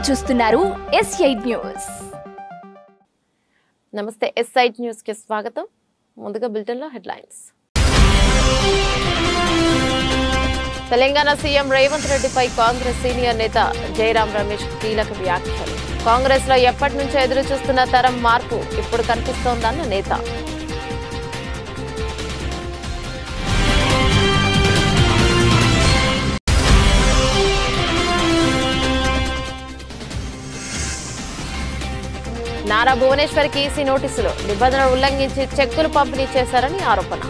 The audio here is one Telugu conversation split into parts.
చూస్తున్నారు S8 న్యూస్. నమస్తే, S8 న్యూస్ కి స్వాగతం. ముందుగా బులెటిన్ లో హెడ్లైన్స్. తెలంగాణ సీఎం రేవంత్ రెడ్డిపై కాంగ్రెస్ సీనియర్ నేత జయరాం రమేష్ కీలక వ్యాఖ్యలు. కాంగ్రెస్ లో ఎప్పటి నుంచో ఎదురు చూస్తున్న తరం మార్పు ఇప్పుడు కనిపిస్తోందన్న నేత. నారా భువనేశ్వర్కి ఈసీ నోటీసులు. నిబంధనలు ఉల్లంఘించి చెక్కులు పంపిణీ చేశారని ఆరోపణ.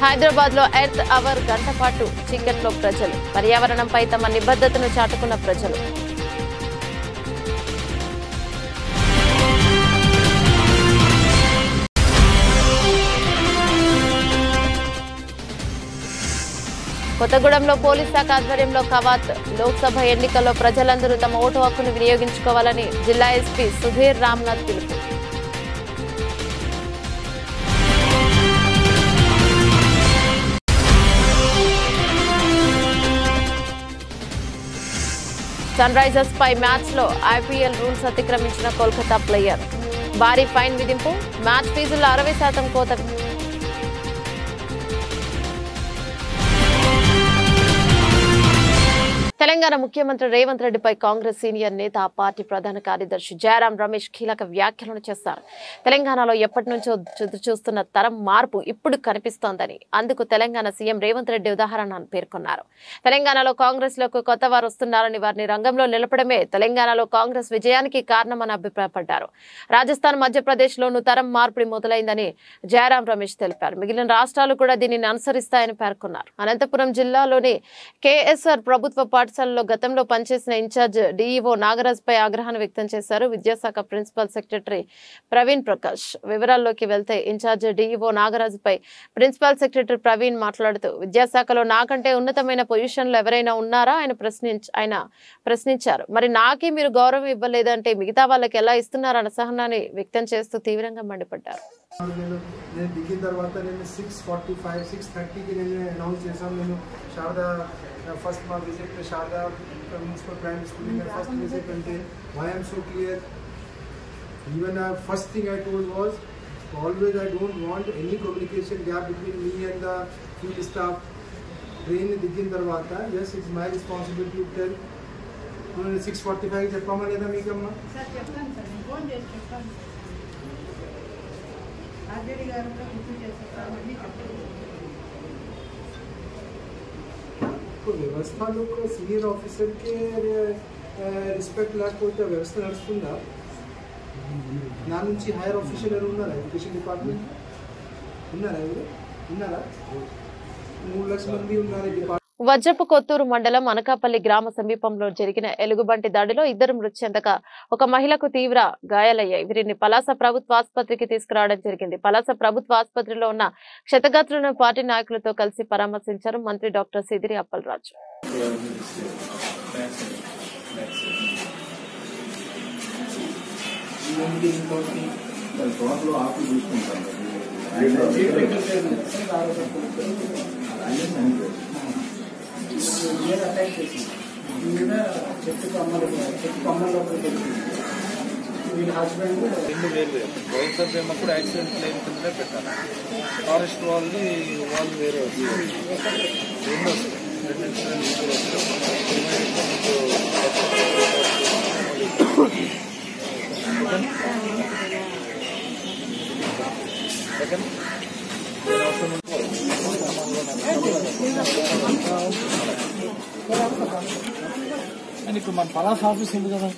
హైదరాబాద్ లో ఎర్త్ అవర్ గంట పాటు చీకట్లో ప్రజలు. పర్యావరణంపై తమ నిబద్ధతను చాటుకున్న ప్రజలు. కొత్తగూడెంలో పోలీస్ శాఖ ఆధ్వర్యంలో కవాత్. లోక్సభ ఎన్నికల్లో ప్రజలందరూ తమ ఓటు హక్కును వినియోగించుకోవాలని జిల్లా ఎస్పీ సుధీర్ రామ్నాథ్ పిలుపు. సన్ రైజర్స్ పై మ్యాచ్ లో IPL రూల్స్ అతిక్రమించిన కోల్కతా ప్లేయర్. భారీ ఫైన్ విధింపు. మ్యాచ్ ఫీజుల్లో 60% కోత. తెలంగాణ ముఖ్యమంత్రి రేవంత్ రెడ్డిపై కాంగ్రెస్ సీనియర్ నేత, పార్టీ ప్రధాన కార్యదర్శి జయరాం రమేష్ కీలక వ్యాఖ్యలను చేశారు. తెలంగాణలో ఎప్పటి నుంచో చూస్తున్న తరం మార్పు ఇప్పుడు కనిపిస్తోందని, అందుకు తెలంగాణ సీఎం రేవంత్ రెడ్డి ఉదాహరణను పేర్కొన్నారు. తెలంగాణలో కాంగ్రెస్ లోకి కొత్త వారు వస్తున్నారని, వారిని రంగంలో నిలపడమే తెలంగాణలో కాంగ్రెస్ విజయానికి కారణమని అభిప్రాయపడ్డారు. రాజస్థాన్, మధ్యప్రదేశ్ లోనూ తరం మార్పిడి మొదలైందని జయరాం రమేష్ తెలిపారు. మిగిలిన రాష్ట్రాలు కూడా దీనిని అనుసరిస్తాయని పేర్కొన్నారు. అనంతపురం జిల్లాలోని KSR ప్రభుత్వ పాఠశాలలో గతంలో పనిచేసిన ఇన్ఛార్జ్ DEO నాగరాజ్ పై ఆగ్రహాన్ని వ్యక్తం చేశారు. విద్యాశాఖ ప్రిన్సిపల్ సెక్రటరీ ప్రవీణ్ ప్రకాష్. వివరాల్లోకి వెళ్తే ఇన్ఛార్జ్ DEO నాగరాజ్ పై ప్రిన్సిపల్ సెక్రటరీ ప్రవీణ్ మాట్లాడుతూ, విద్యాశాఖలో నాకంటే ఉన్నతమైన పొజిషన్లో ఎవరైనా ఉన్నారా ఆయన ప్రశ్నించారు. మరి నాకే మీరు గౌరవం ఇవ్వలేదంటే మిగతా వాళ్ళకి ఎలా ఇస్తున్నారన్న అసహనాన్ని వ్యక్తం చేస్తూ తీవ్రంగా మండిపడ్డారు. నేను దిగిన తర్వాత నేను 6:45, 6:30కి నేను అనౌన్స్ చేశాను. నేను శారదా ఫస్ట్ మా visit Sharada municipal primary school में first visit until why I am so clear. Even first thing I told was always I don't want any communication gap between me and the field staff. Train దిగిన తర్వాత yes it's my responsibility to tell. 6:45 చెప్పమా లేదా మీకమ్మా? సార్ చెప్తాను సార్, ఫోన్ చేసి చెప్తాను. ఆర్జేడీ గారు కూడా గుర్తు చేస్తారు, మళ్ళీ చెప్తాను. వ్యవస్థలో సీనియర్ ఆఫీసర్కి రెస్పెక్ట్ లేకపోతే వ్యవస్థ నడుస్తుందా? నా నుంచి హైయర్ ఆఫీసర్ ఎవరు ఉన్నారా? ఎడ్యుకేషన్ డిపార్ట్మెంట్ ఉన్నారా? ఎవరు ఉన్నారా? 3 లక్షల మంది ఉన్నారు ఈ డిపార్ట్మెంట్. వజ్రపు కొత్తూరు మండలం అనకాపల్లి గ్రామ సమీపంలో జరిగిన ఎలుగుబంటి దాడిలో 2 మృతి చెందగా ఒక మహిళకు తీవ్ర గాయాలయ్యాయి. వీరిని పలాస ప్రభుత్వ ఆసుపత్రికి తీసుకురావడం జరిగింది. పలాస ప్రభుత్వ ఆసుపత్రిలో ఉన్న క్షతగాత్రులను పార్టీ నాయకులతో కలిసి పరామర్శించారు మంత్రి డాక్టర్ సిదిరి అప్పలరాజు. వీళ్ళ హస్బెండ్ వైఎస్ఆర్ యాక్సిడెంట్ లైన్ కింద పెట్టాలి. ఫారెస్ట్ వాళ్ళు వేరే అని ఇప్పుడు మన పలాస ఆఫీస్ ఉంది కదా.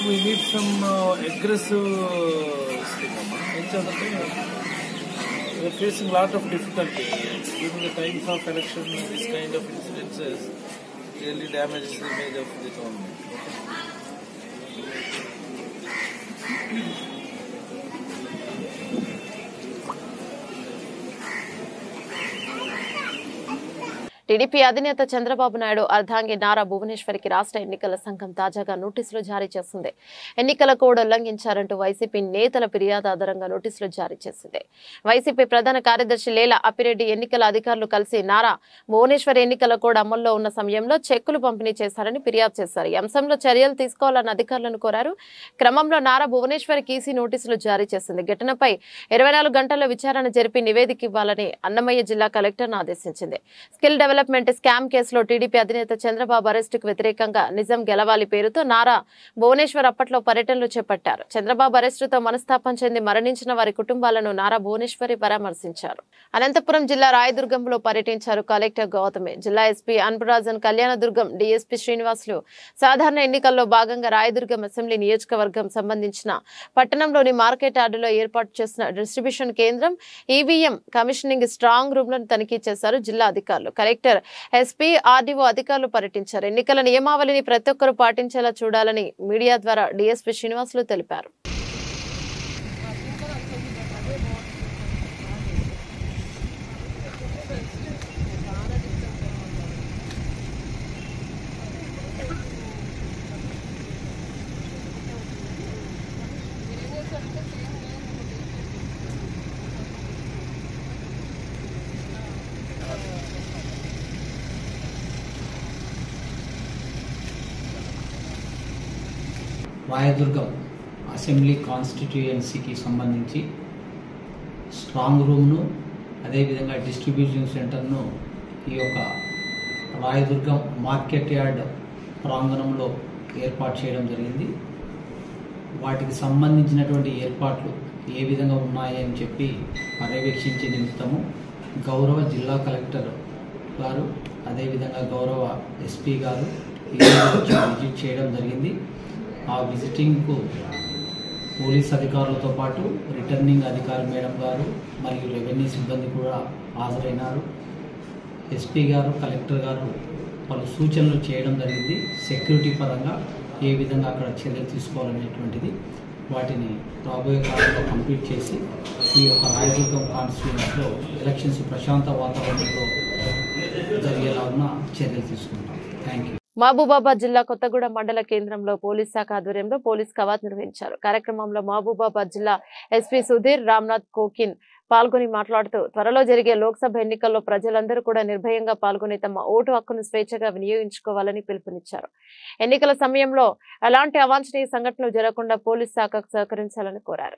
We need some aggressive we are facing a lot of difficulty during the times of election. This kind of incidences really damages the image of the government. TDP అధినేత చంద్రబాబు నాయుడు అర్ధాంగి నారా భువనేశ్వరికి రాష్ట్ర ఎన్నికల సంఘం తాజాగా నోటీసులు జారీ చేసింది. ఎన్నికల కోడ్ ఉల్లంఘించారంటూ వైసీపీ నేతల ఫిర్యాదు ఆధారంగా నోటీసులు జారీ చేసింది. వైసీపీ ప్రధాన కార్యదర్శి లేలా అప్పిరెడ్డి ఎన్నికల అధికారులు కలిసి నారా భువనేశ్వర్ ఎన్నికల కోడ్ అమల్లో ఉన్న సమయంలో చెక్కులు పంపిణీ చేశారని ఫిర్యాదు చేశారు. ఈ అంశంలో చర్యలు తీసుకోవాలని అధికారులను కోరారు. క్రమంలో నారా భువనేశ్వరికి ఈసీ నోటీసులు జారీ చేసింది. ఘటనపై 24 గంటల్లో విచారణ జరిపి నివేదిక ఇవ్వాలని అన్నమయ్య జిల్లా కలెక్టర్ను ఆదేశించింది. స్కిల్ డెవలప్మెంట్ స్కామ్ కేసులో టీడీపీ అధినేత చంద్రబాబు అరెస్టుకు వ్యతిరేకంగా నిజం గెలవాలి పేరుతో నారా భువనేశ్వర్ అప్పట్లో పర్యటనలు చేపట్టారు. చంద్రబాబు అరెస్టుతో మనస్తాపం చెంది మరణించిన వారి కుటుంబాలను నారా భువనేశ్వరి పరామర్శించారు. అనంతపురం జిల్లా రాయదుర్గంలో పర్యటించారు కలెక్టర్ గౌతమి. జిల్లా ఎస్పీ అన్బురాజన్, కళ్యాణదుర్గం డీఎస్పీ శ్రీనివాసులు సాధారణ ఎన్నికల్లో భాగంగా రాయదుర్గం అసెంబ్లీ నియోజకవర్గం సంబంధించిన పట్టణంలోని మార్కెట్ యార్డులో ఏర్పాటు చేసిన డిస్ట్రిబ్యూషన్ కేంద్రం, ఈవీఎం కమిషనింగ్ స్ట్రాంగ్ రూమ్లను తనిఖీ చేశారు జిల్లా అధికారులు. కలెక్టర్, ఎస్పీ, ఆర్డీఓ అధికారులు పర్యటించారు. ఎన్నికల నియమావళిని ప్రతి ఒక్కరూ పాటించేలా చూడాలని మీడియా ద్వారా డీఎస్పీ శ్రీనివాసులు తెలిపారు. రాయదుర్గం అసెంబ్లీ కాన్స్టిట్యుయెన్సీకి సంబంధించి స్ట్రాంగ్ రూమ్ను, అదేవిధంగా డిస్ట్రిబ్యూషన్ సెంటర్ను ఈ యొక్క రాయదుర్గం మార్కెట్ యార్డ్ ప్రాంగణంలో ఏర్పాటు చేయడం జరిగింది. వాటికి సంబంధించినటువంటి ఏర్పాట్లు ఏ విధంగా ఉన్నాయని చెప్పి పర్యవేక్షించే నిమిత్తము గౌరవ జిల్లా కలెక్టర్ గారు, అదేవిధంగా గౌరవ ఎస్పీ గారు విజిట్ చేయడం జరిగింది. ఆ విజిటింగ్కు పోలీస్ అధికారులతో పాటు రిటర్నింగ్ అధికారి మేడం గారు మరియు రెవెన్యూ సిబ్బంది కూడా హాజరైనారు. ఎస్పీ గారు, కలెక్టర్ గారు పలు సూచనలు చేయడం జరిగింది. సెక్యూరిటీ పరంగా ఏ విధంగా అక్కడ చర్యలు తీసుకోవాలనేటువంటిది వాటిని రాబోయే కాలంలో కంప్లీట్ చేసి ఈ యొక్క రాయదుర్గం కాన్స్టిట్యూయెన్సీలో ఎలక్షన్స్ ప్రశాంత వాతావరణంలో జరిగేలాగా చర్యలు తీసుకుంటాం. Thank you. మహబూబాబాద్ జిల్లా కొత్తగూడెం మండల కేంద్రంలో పోలీస్ శాఖ ఆధ్వర్యంలో పోలీస్ కవాత్ నిర్వహించారు. కార్యక్రమంలో మహబూబాబాద్ జిల్లా ఎస్పీ సుధీర్ రామ్నాథ్ కోకిన్ పాల్గొని మాట్లాడుతూ త్వరలో జరిగే లోక్సభ ఎన్నికల్లో ప్రజలందరూ కూడా నిర్భయంగా పాల్గొని తమ ఓటు హక్కును స్వేచ్ఛగా వినియోగించుకోవాలని పిలుపునిచ్చారు. ఎన్నికల సమయంలో ఎలాంటి అవాంఛనీయ సంఘటనలు జరగకుండా పోలీస్ శాఖకు సహకరించాలని కోరారు.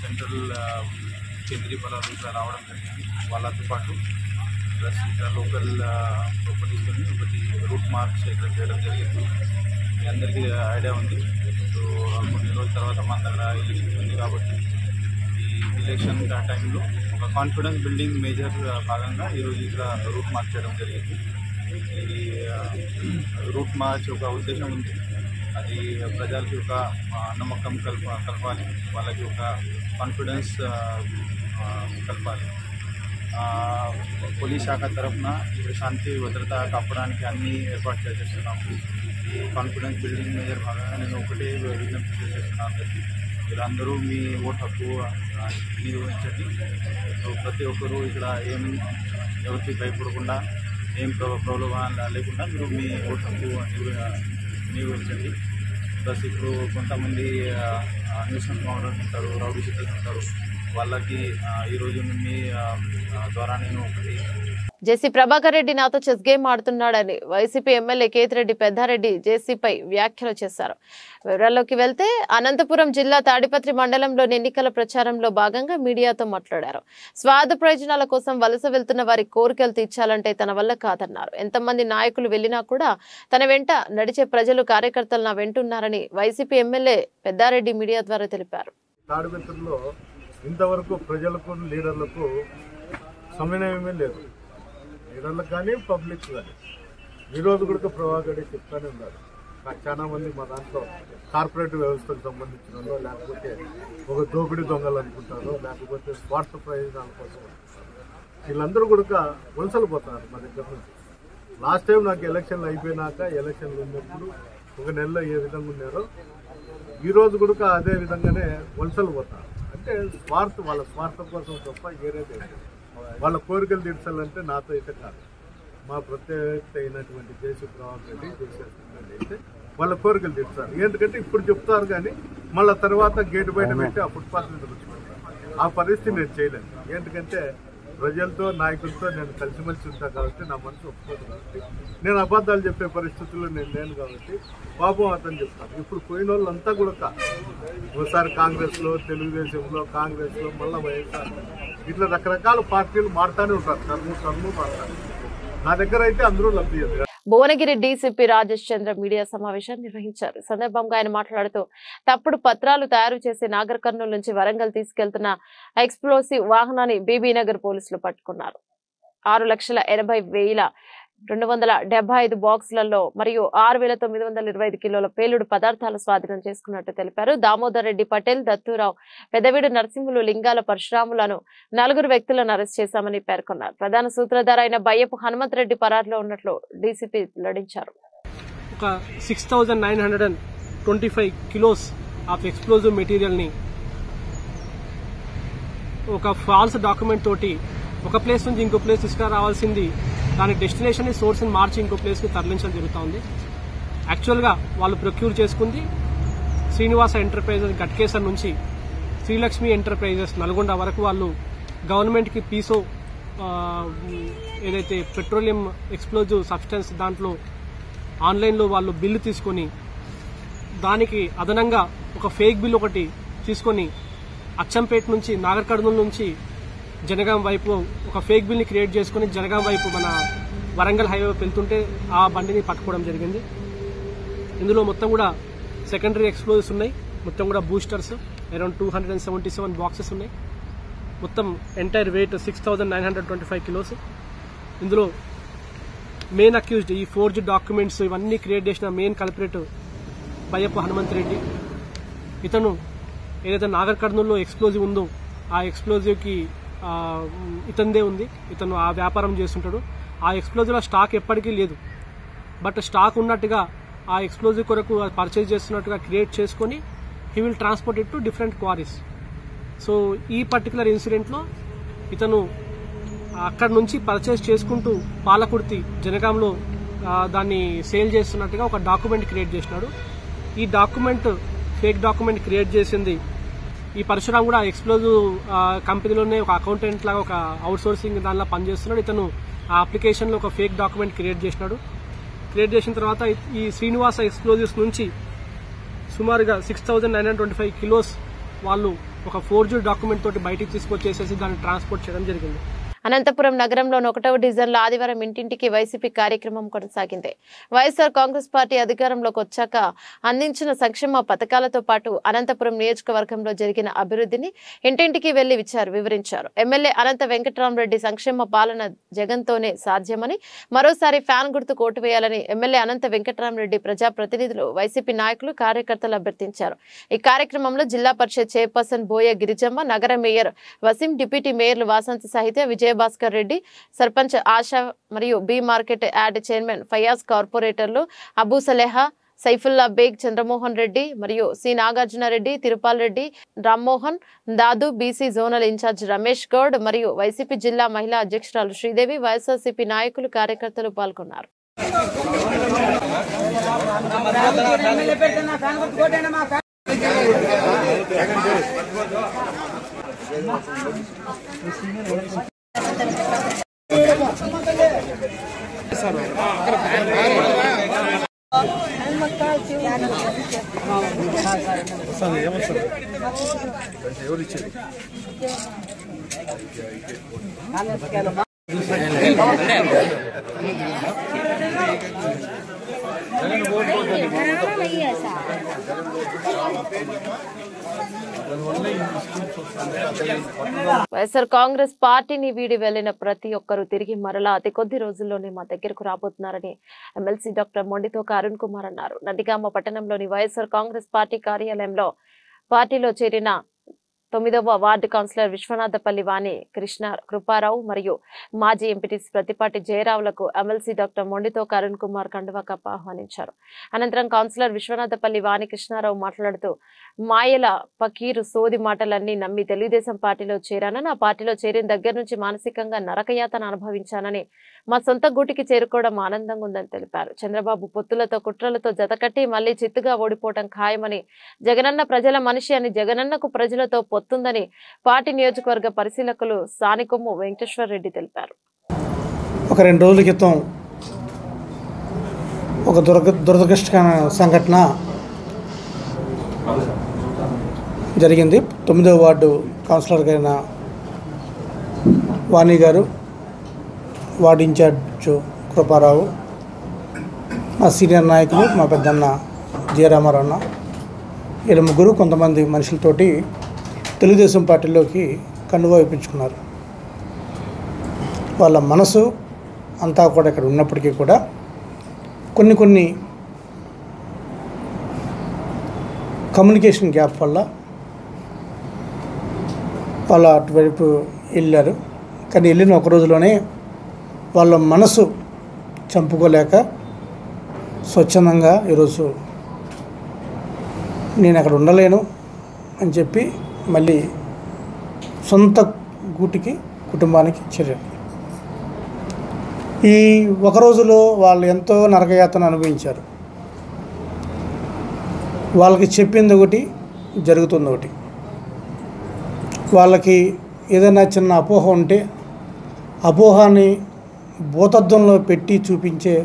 సెంట్రల్ కేంద్రీయ బలాలు ఇక్కడ రావడం జరిగింది. వాళ్ళతో పాటు ప్లస్ ఇక్కడ లోకల్ ప్రాపర్టీస్తో ఒకటి రూట్ మార్క్స్ ఇక్కడ చేయడం జరిగింది. మీ అందరికీ ఐడియా ఉంది. సో కొన్ని రోజుల తర్వాత మన దగ్గర ఎలక్షన్ ఉంది కాబట్టి ఈ ఎలక్షన్ టైంలో ఒక కాన్ఫిడెన్స్ బిల్డింగ్ మేజర్ భాగంగా ఈరోజు ఇక్కడ రూట్ మార్చ్ చేయడం జరిగింది. ఈ రూట్ మార్చ్ ఒక ఉద్దేశం ఉంది. అది ప్రజలకి ఒక నమ్మకం కలపాలి, వాళ్ళకి ఒక కాన్ఫిడెన్స్ కలపాలి. పోలీస్ శాఖ తరఫున ఇప్పుడు శాంతి భద్రత కాపాడడానికి అన్ని ఏర్పాటు చేస్తున్నాము. ఈ కాన్ఫిడెన్స్ బిల్డింగ్ మేజర్ భాగంగా నేను ఒకటే విజ్ఞప్తి చేస్తున్నాను అందరికీ, మీరందరూ మీ ఓటు హక్కు వినియోగించండి. ప్రతి ఒక్కరూ ఇక్కడ ఎవరికి భయపడకుండా, ఏం ప్రలోభాలు లేకుండా మీరు మీ ఓటు హక్కు వినియోగించండి. ప్లస్ ఇప్పుడు కొంతమంది న్యూసెన్స్ మోడల్స్ ఉంటారు, రౌడీ షీటర్స్ ఉంటారు, వాళ్ళకి ఈరోజు మీ ద్వారా నేను ఒకటి జేసీ ప్రభాకర్ రెడ్డి నాతో చెస్ గేమ్ ఆడుతున్నాడని వైసీపీ ఎమ్మెల్యే కేతిరెడ్డి పెద్దారెడ్డి జేసీపై వ్యాఖ్యలు చేశారు. వివరాల్లోకి వెళ్తే అనంతపురం జిల్లా తాడిపత్రి మండలంలోని ఎన్నికల ప్రచారంలో భాగంగా మీడియాతో మాట్లాడారు. స్వార్థ ప్రయోజనాల కోసం వలస వెళ్తున్న వారి కోరికలు తీర్చాలంటే తన వల్ల కాదన్నారు. ఎంతమంది నాయకులు వెళ్లినా కూడా తన వెంట నడిచే ప్రజలు, కార్యకర్తలు నా వెంటున్నారని వైసీపీ ఎమ్మెల్యే పెద్దారెడ్డి మీడియా ద్వారా తెలిపారు. తాడిపత్రిలో ఇంతవరకు ప్రజలకు, లీడర్లకు సమన్వయమే లేదు. లీడర్లకు కానీ పబ్లిక్ కానీ ఈరోజు కూడా ప్రభాకర్ రెడ్డి చెప్తానే ఉన్నారు. చాలా మంది మా దాంట్లో కార్పొరేట్ వ్యవస్థకు సంబంధించిన వాళ్ళు, లేకపోతే ఒక దోపిడీ దొంగలు అనుకుంటారు, లేకపోతే స్వార్థ ప్రయోజనాల కోసం వీళ్ళందరూ కూడా వలసలు పోతున్నారు మా దగ్గర నుంచి. లాస్ట్ టైం నాకు ఎలక్షన్లు అయిపోయినాక ఎలక్షన్లు ఉన్నప్పుడు ఒక నెలలో ఏ విధంగా ఉన్నారో ఈరోజు కూడా అదే విధంగానే వలసలు పోతారు. అంటే వాళ్ళ స్వార్థం కోసం తప్ప ఏరేది వాళ్ళ కోరికలు తీర్చాలంటే నాతో అయితే కాదు. మా ప్రత్యేకత అయినటువంటి జయసుబ్రహ్మణ్యం రెడ్డి జయశేఖర్ అయితే వాళ్ళ కోరికలు తీర్చారు. ఎందుకంటే ఇప్పుడు చెప్తారు కానీ మళ్ళీ తర్వాత గేటు బయట పెట్టి ఆ ఫుట్పాత్ మీద కూర్చోబెడతారు. ఆ పరిస్థితి నేను చేయలేను. ఎందుకంటే ప్రజలతో నాయకులతో నేను కలిసిమెలిసి ఉంటాను కాబట్టి నా మనసు ఒప్పుకోదు కాబట్టి నేను అబద్ధాలు చెప్పే పరిస్థితుల్లో నేను లేను కాబట్టి పాపం అతను చెప్తాను. ఇప్పుడు పోయిన వాళ్ళంతా కూడా ఒకసారి కాంగ్రెస్లో, తెలుగుదేశంలో, కాంగ్రెస్లో, మళ్ళీ వైఎస్ఆర్ ఇట్లా రకరకాల పార్టీలు మారుతానే ఉంటారు. టర్ము మారుతారు. నా దగ్గర అయితే అందరూ లబ్ధి చెందారు. భువనగిరి డీసీపీ రాజేష్ చంద్ర మీడియా సమావేశాన్ని నిర్వహించారు. ఈ సందర్భంగా ఆయన మాట్లాడుతూ తప్పుడు పత్రాలు తయారు చేసి నాగర్ కర్నూలు నుంచి వరంగల్ తీసుకెళ్తున్న ఎక్స్ప్లోసివ్ వాహనాన్ని బీబీనగర్ పోలీసులు పట్టుకున్నారు. 6,80,275 బాక్సులలో మరియు 6,925 కిలోల పేలుడు పదార్థాలు స్వాధీనం చేసుకున్నట్టు తెలిపారు. దామోదర్ రెడ్డి పటేల్, దత్తూరావు, పెదవిడు నరసింహులు, లింగాల పరశురాములను 4 వ్యక్తులను అరెస్ట్ చేశామని పేర్కొన్నారు. ప్రధాన సూత్రధార అయిన బయ్యపు హనుమంత్ రెడ్డి పరారులో ఉన్నట్లు డీసీపీ వెల్లడించారు. ఒక 6,925 కిలోస్ ఆఫ్ ఎక్స్ప్లోజివ్ మెటీరియల్ ని ఒక ఫాల్స్ డాక్యుమెంట్ తోటి ఒక ప్లేస్ నుంచి ఇంకో ప్లేస్ తీసుకురావాల్సింది దాని డెస్టినేషన్ ని సోర్స్ ని మార్చి ఇంకో ప్లేస్ కి తరలించడం జరుగుతూ ఉంది. యాక్చువల్ గా వాళ్ళు ప్రొక్యూర్ చేసుకుంది శ్రీనివాస ఎంటర్ప్రైజెస్ గట్కేసర్ నుంచి శ్రీలక్ష్మి ఎంటర్ప్రైజెస్ నల్గొండ వరకు వాళ్ళు గవర్నమెంట్ కి పీసో ఏదైతే పెట్రోలియం ఎక్స్ప్లోజివ్ సబ్స్టెన్స్ దాంట్లో ఆన్లైన్లో వాళ్ళు బిల్లు తీసుకొని దానికి అదనంగా ఒక ఫేక్ బిల్ ఒకటి తీసుకొని అచ్చంపేట నుంచి నాగర్ కర్నూలు నుంచి జనగాం వైపు ఒక ఫేక్ బిల్ని క్రియేట్ చేసుకుని జనగాం వైపు మన వరంగల్ హైవే వెళ్తుంటే ఆ బండిని పట్టుకోవడం జరిగింది. ఇందులో మొత్తం కూడా సెకండరీ ఎక్స్ప్లోజివ్స్ ఉన్నాయి. మొత్తం కూడా బూస్టర్స్ అరౌండ్ 277 బాక్సెస్ ఉన్నాయి. మొత్తం ఎంటైర్ వెయిట్ 6,925 కిలోస్. ఇందులో మెయిన్ అక్యూజ్డ్ ఈ ఫోర్జ్ డాక్యుమెంట్స్ ఇవన్నీ క్రియేట్ చేసిన మెయిన్ కల్పరేట్ బయ్యప్ప హనుమంత్ రెడ్డి. ఇతను ఏదైతే నాగర్ కర్నూలులో ఎక్స్ప్లోజివ్ ఉందో ఆ ఎక్స్ప్లోజివ్కి ఇతందే ఉంది. ఇతను ఆ వ్యాపారం చేస్తుంటాడు. ఆ ఎక్స్ప్లోజివ్ స్టాక్ ఎప్పటికీ లేదు. బట్ స్టాక్ ఉన్నట్టుగా ఆ ఎక్స్ప్లోజివ్ కొరకు పర్చేజ్ చేస్తున్నట్టుగా క్రియేట్ చేసుకొని he will transport it to different queries. So ఈ పర్టికులర్ ఇన్సిడెంట్లో ఇతను అక్కడ నుంచి పర్చేజ్ చేసుకుంటూ పాలకుర్తి జనగాంలో దాన్ని సేల్ చేస్తున్నట్టుగా ఒక డాక్యుమెంట్ క్రియేట్ చేసినాడు. ఈ డాక్యుమెంట్ ఫేక్ డాక్యుమెంట్ క్రియేట్ చేసింది ఈ పరశురాం కూడా ఎక్స్ప్లోజివ్ కంపెనీలోనే ఒక అకౌంటెంట్ లాగా ఒక అవుట్ సోర్సింగ్ దానిలో పనిచేస్తున్నాడు. ఇతను ఆ అప్లికేషన్లో ఒక ఫేక్ డాక్యుమెంట్ క్రియేట్ చేసినాడు. క్రియేట్ చేసిన తర్వాత ఈ శ్రీనివాస ఎక్స్ప్లోజివ్స్ నుంచి సుమారుగా 6,925 కిలోస్ వాళ్ళు ఒక ఫోర్జరీ డాక్యుమెంట్ తోటి బయటికి తీసుకొచ్చేసేసి దాన్ని ట్రాన్స్పోర్ట్ చేయడం జరిగింది. అనంతపురం నగరంలోని 1వ డివిజన్లో ఆదివారం ఇంటింటికి వైసీపీ కార్యక్రమం కొనసాగింది. వైఎస్ఆర్ కాంగ్రెస్ పార్టీ అధికారంలోకి వచ్చాక అందించిన సంక్షేమ పథకాలతో పాటు అనంతపురం నియోజకవర్గంలో జరిగిన అభివృద్ధిని ఇంటింటికి వెళ్లి వివరించారు. ఎమ్మెల్యే అనంత వెంకటరామరెడ్డి సంక్షేమ పాలన జగన్తోనే సాధ్యమని, మరోసారి ఫ్యాన్ గుర్తు కోటు వేయాలని ఎమ్మెల్యే అనంత వెంకటరామరెడ్డి ప్రజాప్రతినిధులు, వైసీపీ నాయకులు, కార్యకర్తలు అభ్యర్థించారు. ఈ కార్యక్రమంలో జిల్లా పరిషత్ చైర్పర్సన్ బోయ గిరిజమ్మ, నగర మేయర్ వసీం, డిప్యూటీ మేయర్లు వాసంతి సాహిత్య, విజయభాస్కర్ రెడ్డి, సర్పంచ్ ఆశా మరియు B market yard chairman Fayaz, కార్పొరేటర్లు అబూ సలేహా, సైఫుల్లా బేగ్, చంద్రమోహన్ రెడ్డి మరియు C Nagarjunareddy, Tirupal Reddy, Rammohan, Dadu, BC zonal in charge Ramesh Goud మరియు వైసీపీ జిల్లా మహిళా అధ్యక్షురాలు శ్రీదేవి, వైఎస్ఆర్సీపీ నాయకులు, కార్యకర్తలు పాల్గొన్నారు. వైఎస్ఆర్ కాంగ్రెస్ పార్టీని వీడి వెళ్లిన ప్రతి ఒక్కరూ తిరిగి మరలా అతి కొద్ది రోజుల్లోనే మా దగ్గరకు రాబోతున్నారని ఎమ్మెల్సీ డాక్టర్ మొండితోక అరుణ్ కుమార్ అన్నారు. నందిగామ పట్టణంలోని వైఎస్ఆర్ కాంగ్రెస్ పార్టీ కార్యాలయంలో పార్టీలో చేరిన 9వ వార్డు కౌన్సిలర్ విశ్వనాథపల్లి వాణి కృష్ణ కృపారావు మరియు మాజీ ఎంపీటీసీ ప్రతిపాటి జయరావులకు ఎమ్మెల్సీ డాక్టర్ మొండితోక అరుణ్ కుమార్ కండువా కప్ప ఆహ్వానించారు. అనంతరం కౌన్సిలర్ విశ్వనాథపల్లి వాణి కృష్ణారావు మాట్లాడుతూ మాయల పకీరు సోది మాటలన్నీ నమ్మి తెలుగుదేశం పార్టీలో చేరానని, ఆ పార్టీలో చేరిన దగ్గర నుంచి మానసికంగా నరకయాతన అనుభవించానని, మా సొంత గూటికి చేరుకోవడం ఆనందంగా ఉందని తెలిపారు. చంద్రబాబు పొత్తులతో కుట్రలతో జతకట్టి మళ్లీ చిత్తుగా ఓడిపోవడం ఖాయమని, జగనన్న ప్రజల మనిషి అని, జగనన్నకు ప్రజలతో పొత్తుందని పార్టీ నియోజకవర్గ పరిశీలకులు సానికొమ్ము వెంకటేశ్వర రెడ్డి తెలిపారు. ఒక 2 రోజుల క్రితం ఒక దురదృష్టకర సంఘటన జరిగింది. 9వ వార్డు కౌన్సిలర్ గారైన వాణి గారు, వార్డు ఇన్ఛార్జ్ కృపారావు, మా సీనియర్ నాయకులు మా పెద్దన్న జయరామారావు అన్న, వీళ్ళ ముగ్గురు కొంతమంది మనుషులతోటి తెలుగుదేశం పార్టీలోకి కండువా ఇప్పించుకున్నారు. వాళ్ళ మనసు అంతా కూడా ఇక్కడ ఉన్నప్పటికీ కూడా కొన్ని కమ్యూనికేషన్ గ్యాప్ వల్ల వాళ్ళు అటువైపు వెళ్ళారు. కానీ వెళ్ళిన ఒక రోజులోనే వాళ్ళ మనసు చంపుకోలేక స్వచ్ఛందంగా ఈరోజు నేను అక్కడ ఉండలేను అని చెప్పి మళ్ళీ సొంత గూటికి కుటుంబానికి చేరారు. ఈ ఒక రోజులో వాళ్ళు ఎంతో నరకయాతన అనుభవించారు. వాళ్ళకి చెప్పింది ఒకటి, జరుగుతుంది ఒకటి. వాళ్ళకి ఏదైనా చిన్న అపోహ ఉంటే అపోహాన్ని భూతద్దంలో పెట్టి చూపించే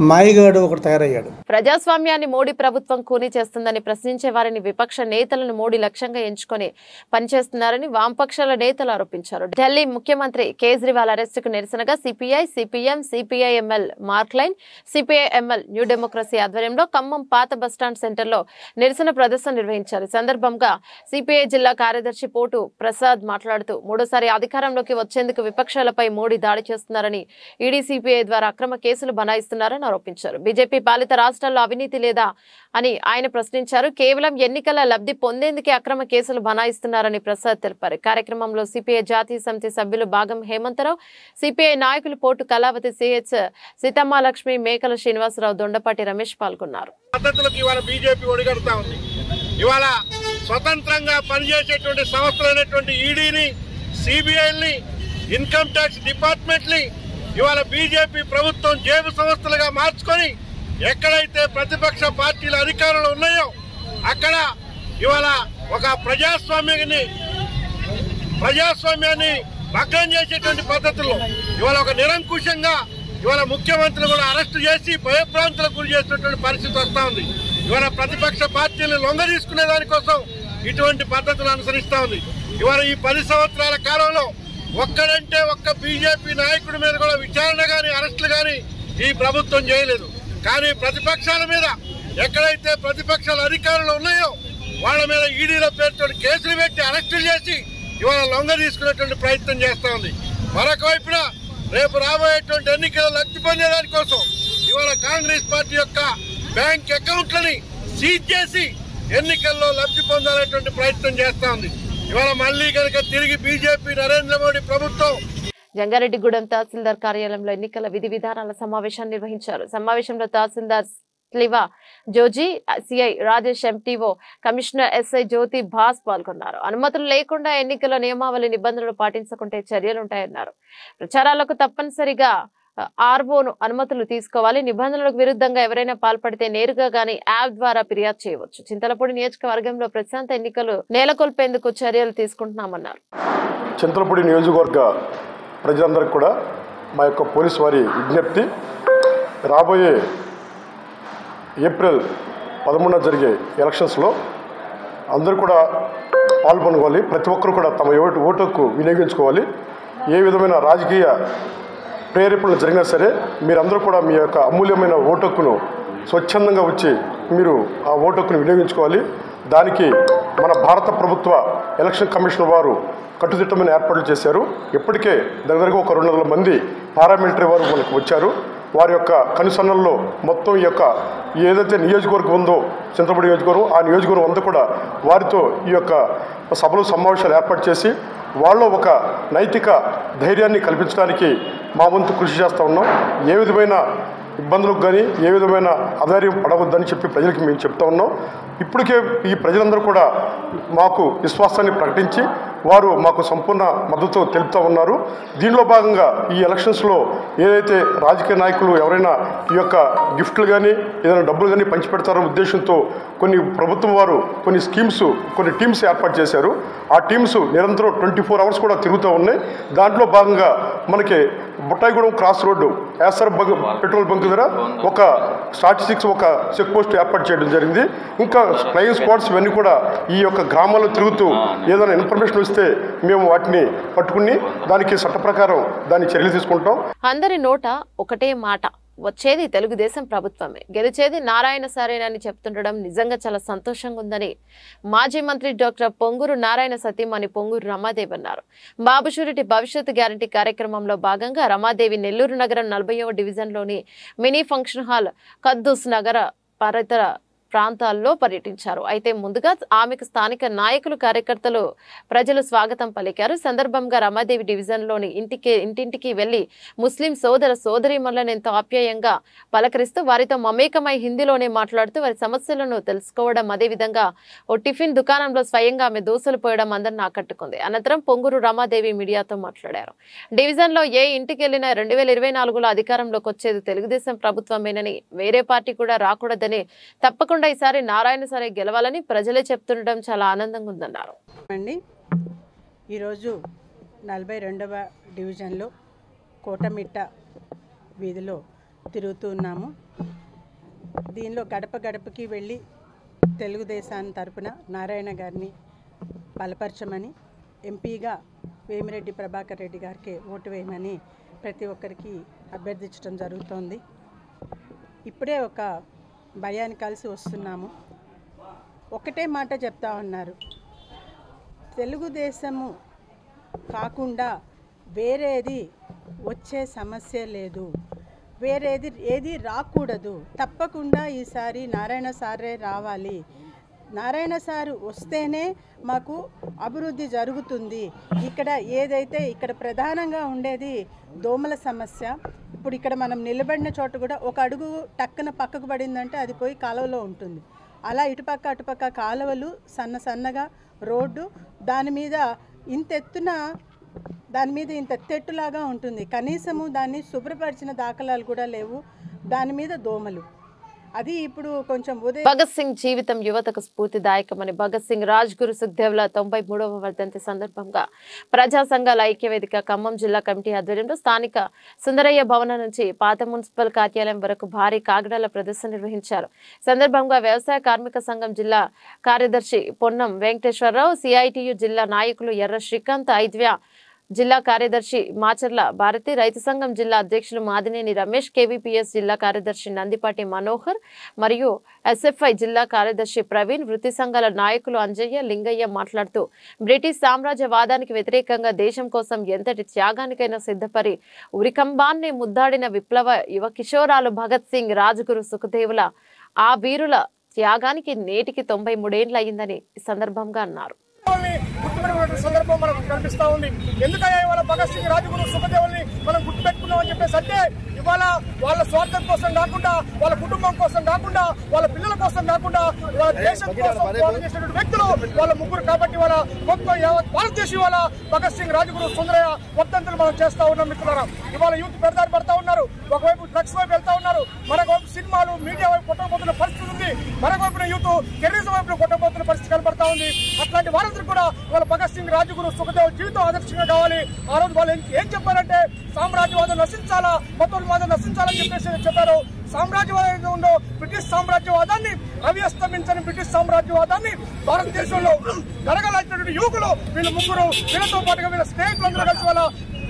మాయగాడు ఒకటి తయారయ్యాడు. ప్రజాస్వామ్యాన్ని మోడీ ప్రభుత్వం కూనీ చేస్తుందని ప్రశ్నించే వారిని విపక్ష నేతలను మోడీ లక్ష్యంగా ఎంచుకొని పనిచేస్తున్నారని వామపక్షాల నేతలు ఆరోపించారు. ఢిల్లీ ముఖ్యమంత్రి కేజ్రీవాల్ అరెస్టుకు నిరసనగా సిపిఐ, సిపిఎం, సిపిఐఎంఎల్, మార్క్లైన్, సిపిఐఎంఎల్, న్యూ డెమోక్రసీ ఆధ్వర్యంలో ఖమ్మం పాత బస్టాండ్ సెంటర్లో నిరసన ప్రదర్శన నిర్వహించారు. ఈ సందర్భంగా సిపిఐ జిల్లా కార్యదర్శి పోటు ప్రసాద్ మాట్లాడుతూ మూడోసారి అధికారంలోకి వచ్చేందుకు విపక్షాలపై మోడీ దాడి చేస్తున్నారని, ఈడీ, సిపిఐ ద్వారా అక్రమ కేసులు బనాయిస్తున్నారని ఆరోపించారు. బీజేపీ పాలిత రాష్ట్రాల్లో అవినీతి లేదా అని ఆయన ప్రశ్నించారు. కేవలం ఎన్నికల లబ్ధి పొందేందుకే అక్రమ కేసులు బనాయిస్తున్నారని ప్రసాద్ తెలిపారు. కార్యక్రమంలో సిపిఐ జాతీయ సమితి సభ్యులు భాగం హేమంతరావు, సిపిఐ నాయకులు పోటు కళావతి, సిహెచ్ సీతమ్మాలక్ష్మి, మేకల శ్రీనివాసరావు, దొండపాటి రమేష్ పాల్గొన్నారు. ఇవాళ స్వతంత్రంగా పనిచేసేటువంటి సంస్థలైనటువంటి ఈడీని, సిబిఐని, ఇన్కమ్ ట్యాక్స్ డిపార్ట్మెంట్ని ఇవాళ బీజేపీ ప్రభుత్వం జేబు సంస్థలుగా మార్చుకొని ఎక్కడైతే ప్రతిపక్ష పార్టీల అధికారంలో ఉన్నాయో అక్కడ ఇవాళ ఒక ప్రజాస్వామ్యాన్ని భగ్నం చేసేటువంటి పద్ధతుల్లో ఇవాళ ఒక నిరంకుశంగా ఇవాళ ముఖ్యమంత్రిని కూడా అరెస్టు చేసి భయభ్రాంతులకు గురి చేసినటువంటి పరిస్థితి వస్తూ ఉంది. ఇవాళ ప్రతిపక్ష పార్టీలను లొంగ తీసుకునే దానికోసం ఇటువంటి పద్ధతులు అనుసరిస్తూ ఉంది. ఇవాళ ఈ 10 సంవత్సరాల కాలంలో ఒక్కడంటే ఒక్క బీజేపీ నాయకుడి మీద కూడా విచారణ కానీ అరెస్టులు కానీ ఈ ప్రభుత్వం చేయలేదు. కానీ ప్రతిపక్షాల మీద ఎక్కడైతే ప్రతిపక్షాల అధికారులు ఉన్నాయో వాళ్ళ మీద ఈడీల పేరుతో కేసులు పెట్టి అరెస్టులు చేసి ఇవాళ లొంగ తీసుకునేటువంటి ప్రయత్నం చేస్తూ ఉంది. మరొక వైపున రేపు రాబోయేటువంటి ఎన్నికల లబ్ధి పొందేదాని కోసం ఇవాళ కాంగ్రెస్ పార్టీ యొక్క బ్యాంక్ అకౌంట్లని సీజ్ చేసి ఎన్నికల్లో లబ్ధి పొందాలనేటువంటి ప్రయత్నం చేస్తూ ఉంది. ఇవాళ మళ్లీ కనుక తిరిగి బీజేపీ నరేంద్ర మోడీ ప్రభుత్వం. జంగారెడ్డిగూడెం తహసీల్దార్ కార్యాలయంలో ఎన్నికల విధి విధానాల సమావేశాన్ని నిర్వహించారు. సమావేశంలో తహసీల్దార్ Sliva Joji, CI Rajesh, MTO commissioner SI Jyothi Bhas పాల్గొన్నారు. అనుమతులు లేకుండా ఎన్నికల నియమావళి నిబంధనలు పాటించకుంటే చర్యలుంటాయన్నారు. ప్రచారాలకు తప్పనిసరిగా ఆర్ఓను అనుమతులు తీసుకోవాలి. నిబంధనలకు విరుద్ధంగా ఎవరైనా పాల్పడితే నేరుగా గానీ యాప్ ద్వారా ఫిర్యాదు చేయవచ్చు. చింతలపూడి నియోజకవర్గంలో ప్రశాంత ఎన్నికలు నెలకొల్పేందుకు చర్యలు తీసుకుంటున్నామన్నారు. చింతలపూడి నియోజకవర్గ ప్రజలందరికీ కూడా మా యొక్క పోలీసు వారి విజ్ఞప్తి, రాబోయే ఏప్రిల్ 11న జరిగే ఎలక్షన్స్లో అందరూ కూడా పాల్గొనుకోవాలి. ప్రతి ఒక్కరు కూడా తమ ఓటుకు వినియోగించుకోవాలి. ఏ విధమైన రాజకీయ ప్రేరేపణలు జరిగినా సరే మీరందరూ కూడా మీ యొక్క అమూల్యమైన ఓటును స్వచ్ఛందంగా వచ్చి మీరు ఆ ఓటు హక్కును వినియోగించుకోవాలి. దానికి మన భారత ప్రభుత్వ ఎలక్షన్ కమిషన్ వారు కట్టుదిట్టమైన ఏర్పాట్లు చేశారు. ఇప్పటికే దగ్గరగా ఒక 200 మంది పారామిలిటరీ వారు మనకు వచ్చారు. వారి యొక్క కనుసన్నల్లో మొత్తం ఈ యొక్క ఏదైతే నియోజకవర్గం ఉందో చింతలపూడి నియోజకవర్గం, ఆ నియోజకవర్గం అంతా కూడా వారితో ఈ యొక్క సభలు సమావేశాలు ఏర్పాటు చేసి వాళ్ళలో ఒక నైతిక ధైర్యాన్ని కల్పించడానికి మా వంతు కృషి చేస్తూ ఉన్నాం. ఏ విధమైన ఇబ్బందులకు కానీ ఏ విధమైన ఆధార్యం పడవద్దని చెప్పి ప్రజలకు మేము చెప్తా ఉన్నాం. ఇప్పటికే ఈ ప్రజలందరూ కూడా మాకు విశ్వాసాన్ని ప్రకటించి వారు మాకు సంపూర్ణ మద్దతు తెలుపుతూ ఉన్నారు. దీనిలో భాగంగా ఈ ఎలక్షన్స్లో ఏదైతే రాజకీయ నాయకులు ఎవరైనా ఈ యొక్క గిఫ్ట్లు కానీ ఏదైనా డబ్బులు కానీ పంచిపెడతారనే ఉద్దేశంతో కొన్ని ప్రభుత్వం వారు కొన్ని స్కీమ్స్ కొన్ని టీమ్స్ ఏర్పాటు చేశారు. ఆ టీమ్స్ నిరంతరం 24 అవర్స్ కూడా తిరుగుతూ ఉన్నాయి. దాంట్లో భాగంగా మనకి Buttayagudem cross road SR petrol bunk దగ్గర ఒక స్టాటిస్టిక్స్ ఒక చెక్ పోస్ట్ ఏర్పాటు చేయడం జరిగింది. ఇంకా ఫ్లయింగ్ స్క్వాడ్స్ ఇవన్నీ కూడా ఈ యొక్క గ్రామాల్లో తిరుగుతూ ఏదైనా ఇన్ఫర్మేషన్ వస్తే మేము వాటిని పట్టుకుని దానికి చట్ట ప్రకారం దాన్ని చర్యలు తీసుకుంటాం. అందరి నోట ఒకటే మాట, వచ్చేది తెలుగుదేశం ప్రభుత్వమే, గెలిచేది నారాయణ సారేనని చెప్తుండడం నిజంగా చాలా సంతోషంగా ఉందని మాజీ మంత్రి డాక్టర్ పొంగూరు నారాయణ సతీమణి పొంగూరు రమాదేవి అన్నారు. బాబు షూరిటీ భవిష్యత్తు గ్యారంటీ కార్యక్రమంలో భాగంగా రమాదేవి నెల్లూరు నగరం 40వ డివిజన్లోని మినీ ఫంక్షన్ హాల్ కద్దూస్ నగర పరితర ప్రాంతాల్లో పర్యటించారు. అయితే ముందుగా ఆమెకు స్థానిక నాయకులు కార్యకర్తలు ప్రజలు స్వాగతం పలికారు. సందర్భంగా రమాదేవి డివిజన్లోని ఇంటింటికి వెళ్లి ముస్లిం సోదర సోదరీమణులను ఎంతో ఆప్యాయంగా పలకరిస్తూ వారితో మమేకమై హిందీలోనే మాట్లాడుతూ వారి సమస్యలను తెలుసుకోవడం, అదేవిధంగా ఓ టిఫిన్ దుకాణంలో స్వయంగా ఆమె దోశలు పోయడం అందరిని ఆకట్టుకుంది. అనంతరం పొంగూరు రమాదేవి మీడియాతో మాట్లాడారు. డివిజన్లో ఏ ఇంటికి వెళ్లినా 2024లో అధికారంలోకి వచ్చేది తెలుగుదేశం ప్రభుత్వమేనని, వేరే పార్టీ కూడా రాకూడదని, తప్పకుండా ఈసారి నారాయణ సారే గెలవాలని ప్రజలే చెప్తుండడం చాలా ఆనందంగా ఉందన్నారు. ఈరోజు 42వ డివిజన్లో కోటమిట్ట వీధిలో తిరుగుతున్నాము. దీనిలో గడప గడపకి వెళ్ళి తెలుగుదేశాన్ని తరపున నారాయణ గారిని బలపరచమని, ఎంపీగా వేమిరెడ్డి ప్రభాకర్ రెడ్డి గారికి ఓటు వేయమని ప్రతి ఒక్కరికి అభ్యర్థించడం జరుగుతోంది. ఇప్పుడే ఒక భయాన్ని కలిసి వస్తున్నాము. ఒకటే మాట చెప్తా ఉన్నారు, తెలుగుదేశము కాకుండా వేరేది వచ్చే సమస్య లేదు, వేరేది ఏది రాకూడదు, తప్పకుండా ఈసారి నారాయణ సారే రావాలి, నారాయణ సారు వస్తేనే మాకు అభివృద్ధి జరుగుతుంది. ఇక్కడ ఏదైతే ఇక్కడ ప్రధానంగా ఉండేది దోమల సమస్య. ఇప్పుడు ఇక్కడ మనం నిలబడిన చోట కూడా ఒక అడుగు టక్కున పక్కకు పడిందంటే అది పోయి కాలువలో ఉంటుంది. అలా ఇటుపక్క అటుపక్క కాలువలు సన్నగా రోడ్డు, దాని మీద ఇంత ఎత్తులాగా ఉంటుంది. కనీసము దాన్ని శుభ్రపరిచిన దాఖలాలు కూడా లేవు. దాని మీద దోమలు. అది ఇప్పుడు కొంచెం భగత్ సింగ్ జీవితం యువతకు స్ఫూర్తిదాయకమని భగత్ సింగ్ రాజ్గురు సుఖ్దేవ్ల 93వ వర్ధంతి సందర్భంగా ప్రజా సంఘాల ఐక్యవేదిక ఖమ్మం జిల్లా కమిటీ ఆధ్వర్యంలో స్థానిక సుందరయ్య భవనం నుంచి పాత మున్సిపల్ కార్యాలయం వరకు భారీ కాగడాల ప్రదర్శన నిర్వహించారు. సందర్భంగా వ్యవసాయ కార్మిక సంఘం జిల్లా కార్యదర్శి పొన్నం వెంకటేశ్వరరావు, సిఐటియు జిల్లా నాయకులు ఎర్ర శ్రీకాంత్, ఐద్వ్య జిల్లా కార్యదర్శి మాచర్ల భారతి, రైతు సంఘం జిల్లా అధ్యక్షులు మాదినేని రమేష్, కేవీపీఎస్ జిల్లా కార్యదర్శి నందిపాటి మనోహర్ మరియు ఎస్ఎఫ్ఐ జిల్లా కార్యదర్శి ప్రవీణ్, వృత్తి సంఘాల నాయకులు అంజయ్య, లింగయ్య మాట్లాడుతూ బ్రిటిష్ సామ్రాజ్యవాదానికి వ్యతిరేకంగా దేశం కోసం ఎంతటి త్యాగానికైనా సిద్ధపరి ఉరికంబాన్ని ముద్దాడిన విప్లవ యువ కిషోరాలు భగత్ సింగ్, రాజ్గురు సుఖదేవుల ఆ వీరుల త్యాగానికి నేటికి 93 ఏళ్లు అయిందని ఈ సందర్భంగా అన్నారు. సందర్భం మనకు కనిపిస్తా ఉంది. ఎందుకయ్యా ఇవాళ భగత్ సింగ్, రాజ్గురు సుఖదేవుల్ని మనం గుర్తుపెట్టుకున్నామని చెప్పేసి అంటే ఇవాళ వాళ్ళ స్వార్థం కోసం కాకుండా, వాళ్ళ కుటుంబం కోసం కాకుండా, వాళ్ళ పిల్లల కోసం కాకుండా, వాళ్ళ దేశం కోసం చేసినటువంటి వ్యక్తులు వాళ్ళ ముగ్గురు. కాబట్టి వాళ్ళ మొత్తం భారతదేశం ఇవాళ భగత్ సింగ్, రాజ్గురు సుందరయ్య వర్ధంతులు మనం చేస్తా ఉన్నాం మిత్రులారా. ఇవాళ యూత్ పెడదారి పడతా ఉన్నారు, ఒకవైపు డ్రగ్స్ వైపు వెళ్తా ఉన్నారు, మరొకవైపు సినిమాలు మీడియా వైపు కొట్టబోతున్న పరిస్థితి ఉంది, మరొకవైపున యూత్ టెర్రరిజం వైపు కొట్టబోతున్న పరిస్థితి కనబడతా ఉంది. అట్లాంటి వారందరూ కూడా వాళ్ళ భగత్ సింగ్, రాజ్గురు సుఖదేవ్ జీవితం ఆదర్శంగా కావాలి. ఆ రోజు వాళ్ళు ఏం చెప్పారంటే సామ్రాజ్యవాదం నశించాలా, మతోన్మాదం నశించాలని చెప్పేసి చెప్పారు. సామ్రాజ్యవాదం ఉందో బ్రిటిష్ సామ్రాజ్యవాదాన్ని, అవ్యస్తమించని బ్రిటిష్ సామ్రాజ్యవాదాన్ని భారతదేశంలో కలగలాచినటువంటి యువకులు వీళ్ళ ముగ్గురు, వీళ్ళతో పాటుగా వీళ్ళ స్నేహితులందరూ కలిసి వాళ్ళ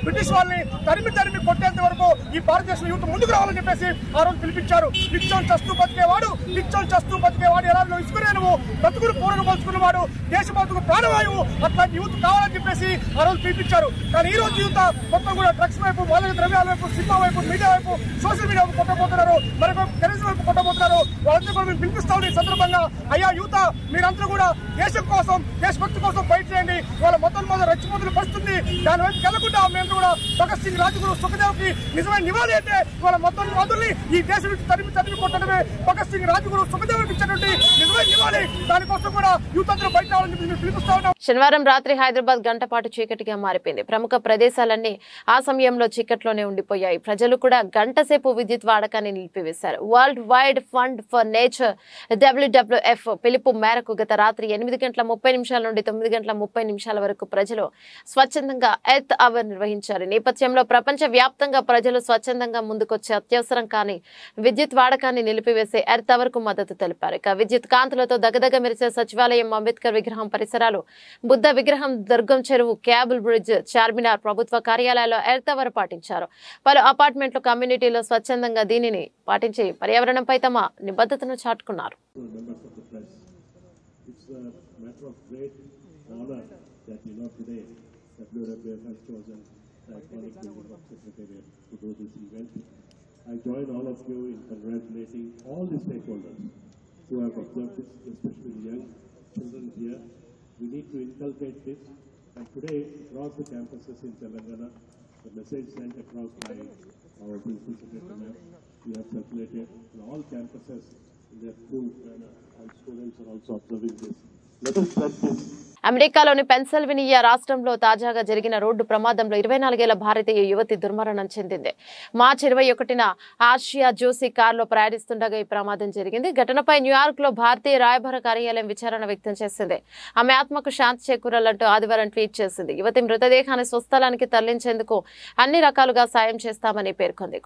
బ్రిటిష్ వాళ్ళని తరిమి కొట్టేంత వరకు ఈ భారతదేశం యూత్ ముందుకు రావాలని చెప్పేసి ఆ రోజు పిలిపించారు. నిత్యం చస్తూ బతికేవాడు ఎలా ఇసుకునే నువ్వు బతుకులు పూరను పంచుకున్నవాడు దేశ బతుకు ప్రాణవాయువు అట్లాంటి యూత్ కావాలని చెప్పేసి ఆ రోజు పిలిపించారు. కానీ ఈ రోజు యూత్ మొత్తం కూడా డ్రగ్స్ వైపు, మాదక ద్రవ్యాల వైపు, సినిమా వైపు, మీడియా వైపు, సోషల్ మీడియా వైపు కొట్టబోతున్నారు, మరొక టెలివిజన్ వైపు కొట్టబోతున్నారు. వాళ్ళందరూ కూడా మేము పిలిపిస్తా ఉన్నాం ఈ సందర్భంగా. అయ్యా యూత్, మీరందరూ కూడా దేశం కోసం, దేశభక్తి కోసం ఫైట్ చేయండి. వాళ్ళ మొత్తం రెచ్చిపోతులు పడుతుంది. దాని వైపు వెళ్లకుండా మేము కూడా భగత్ సింగ్, రాజ్గురు, సుఖదేవ్కి నిజమైన నివాళి అంటే వాళ్ళ మొత్తం వాదుల్ని ఈ దేశం నుంచి తరిమి కొట్టడమే భగత్ సింగ్, రాజ్గురు, సుఖదేవ్కి ఇచ్చినటువంటి నిజమైన నివాళి. దానికోసం కూడా యూత్ అందరూ బయట రావాలని మేము పిలిపిస్తా ఉన్నాం. శనివారం రాత్రి హైదరాబాద్ గంటపాటు చీకటిగా మారిపోయింది. ప్రముఖ ప్రదేశాలన్నీ ఆ సమయంలో చీకట్లోనే ఉండిపోయాయి. ప్రజలు కూడా గంట సేపు విద్యుత్ వాడకాన్ని నిలిపివేశారు. World wide fund for nature WWF పిలుపు మేరకు గత రాత్రి 8:30 నుండి 9:30 వరకు ప్రజలు స్వచ్ఛందంగా ఎర్త్ అవర్ నిర్వహించారు. నేపథ్యంలో ప్రపంచ వ్యాప్తంగా ప్రజలు స్వచ్ఛందంగా ముందుకొచ్చే అత్యవసరం కానీ విద్యుత్ వాడకాన్ని నిలిపివేసే ఎర్త్ అవర్ కు మద్దతు తెలిపారు. ఇక విద్యుత్ కాంతులతో దగదగ మెరిసే సచివాలయం, అంబేద్కర్ విగ్రహం పరిసరాలు, బుద్ధ విగ్రహం, దుర్గం చెరువు, కేబుల్ బ్రిడ్జ్, చార్మినార్, ప్రభుత్వ కార్యాలయాల్లో ఎర్త్ అవర్ పాటించారు. పలు అపార్ట్మెంట్లు, కమ్యూనిటీలో స్వచ్ఛందంగా దీనిని పాటించి పర్యావరణంపై తమ నిబద్ధతను చాటుకున్నారు. I join all of you in congratulating all the stakeholders who have observed this, especially the young children here. We need to inculcate this, and today across the campuses in Telangana, the message sent across by our principal secretary ma'am, we have circulated in all campuses in their school, and all students are also observing this. Let us spread this. అమెరికాలోని పెన్సిల్వేనియా రాష్ట్రంలో తాజాగా జరిగిన రోడ్డు ప్రమాదంలో 24 ఏళ్ల భారతీయ యువతి దుర్మరణం చెందింది. మార్చి 21న ఆర్షియా జోషి కారులో ప్రయాణిస్తుండగా ఈ ప్రమాదం జరిగింది. ఘటనపై న్యూయార్క్ లో భారతీయ రాయబార కార్యాలయం విచారణ వ్యక్తం చేసింది. ఆమె ఆత్మకు శాంతి చేకూరాలంటూ ఆదివారం ట్వీట్ చేసింది. యువతి మృతదేహాన్ని స్వస్థలానికి తరలించేందుకు అన్ని రకాలుగా సాయం చేస్తామని పేర్కొంది.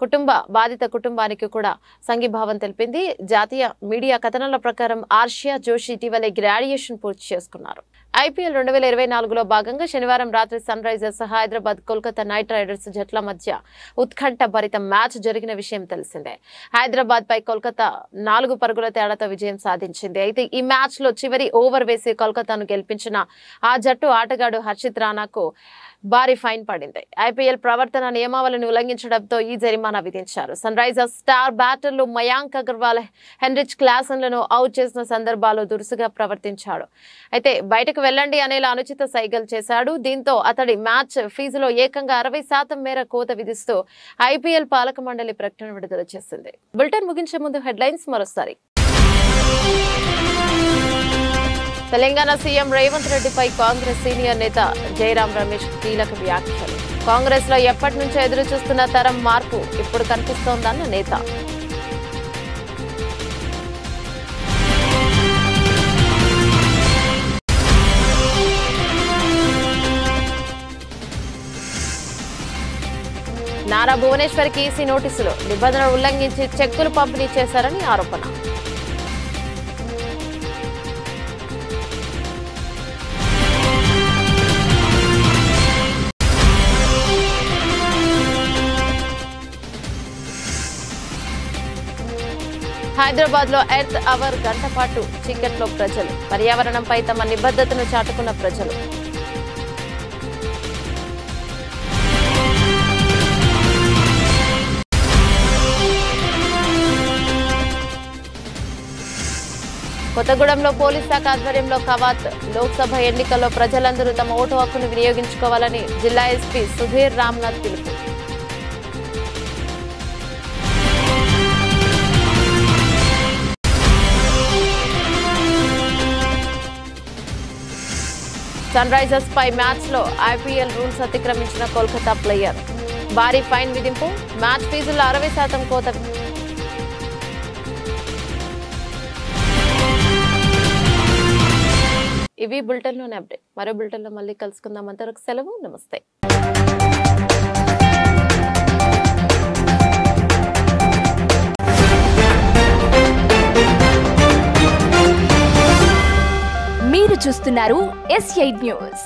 కుటుంబ బాధిత కుటుంబానికి కూడా సంఘీభావం తెలిపింది. జాతీయ మీడియా కథనాల ప్రకారం ఆర్షియా జోషి ఇటీవలే గ్రాడ్యుయేషన్ పూర్తి చేసుకున్నారు. IPL 2024లో భాగంగా శనివారం రాత్రి sunrisers Hyderabad, Kolkata knight riders జట్ల మధ్య ఉత్కంఠ భరిత మ్యాచ్ జరిగిన విషయం తెలిసిందే. హైదరాబాద్ పై కోల్కతా 4 పరుగుల తేడాతో విజయం సాధించింది. అయితే ఈ మ్యాచ్ లో చివరి ఓవర్ వేసి కోల్కతాను గెలిపించిన ఆ జట్టు ఆటగాడు హర్షిత్ రాణాకు భారీ ఫైన్ పడింది. IPL ప్రవర్తన నియమావళిని ఉల్లంఘించడంతో ఈ జరిమానా విధించారు. సన్ రైజర్స్ స్టార్ బ్యాటర్లు మయాంక్ అగర్వాల్, హెన్రిచ్ క్లాసన్లను అవుట్ చేసిన సందర్భాల్లో దురుసుగా ప్రవర్తించాడు. అయితే బయటకు వెళ్లండి అనేలా అనుచిత సైగలు చేశాడు. దీంతో అతడి మ్యాచ్ ఫీజులో ఏకంగా 60% మేర కోత విధిస్తూ IPL పాలక మండలి ప్రకటన విడుదల చేసింది. బులెటిన్ ముగించే ముందు హెడ్లైన్స్ మరోసారి. తెలంగాణ సీఎం రేవంత్ రెడ్డిపై కాంగ్రెస్ సీనియర్ నేత జయరాం రమేష్ కీలక వ్యాఖ్యలు. కాంగ్రెస్ లో ఎప్పటి నుంచో ఎదురు చూస్తున్న తరం మార్పు ఇప్పుడు కనిపిస్తోందన్న నేత. నారా భువనేశ్వర్కి ఈసీ నోటీసులు, నిబంధనలు ఉల్లంఘించి చెక్కులు పంపిణీ చేశారని ఆరోపణ. హైదరాబాద్ లో ఎర్త్ అవర్ గంట పాటు చీకట్లో ప్రజలు, పర్యావరణంపై తమ నిబద్ధతను చాటుకున్న ప్రజలు. కొత్తగూడెంలో పోలీస్ శాఖ ఆధ్వర్యంలో కవాత్. లోక్సభ ఎన్నికల్లో ప్రజలందరూ తమ ఓటు హక్కును వినియోగించుకోవాలని జిల్లా ఎస్పీ సుధీర్ రామ్నాథ్ పిలుపు. సన్ రైజర్స్ పై మ్యాచ్ లో IPL రూల్స్ అతిక్రమించిన కోల్కతా ప్లేయర్, భారీ ఫైన్ విధింపు, మ్యాచ్ ఫీజుల్లో 60% కోత. ఇవి బులెటిన్లోని అప్డేట్. మరో బులెటిన్లో మళ్ళీ కలుసుకుందాం. అంతవరకు సెలవు, నమస్తే. మీరు చూస్తున్నారు S8 న్యూస్.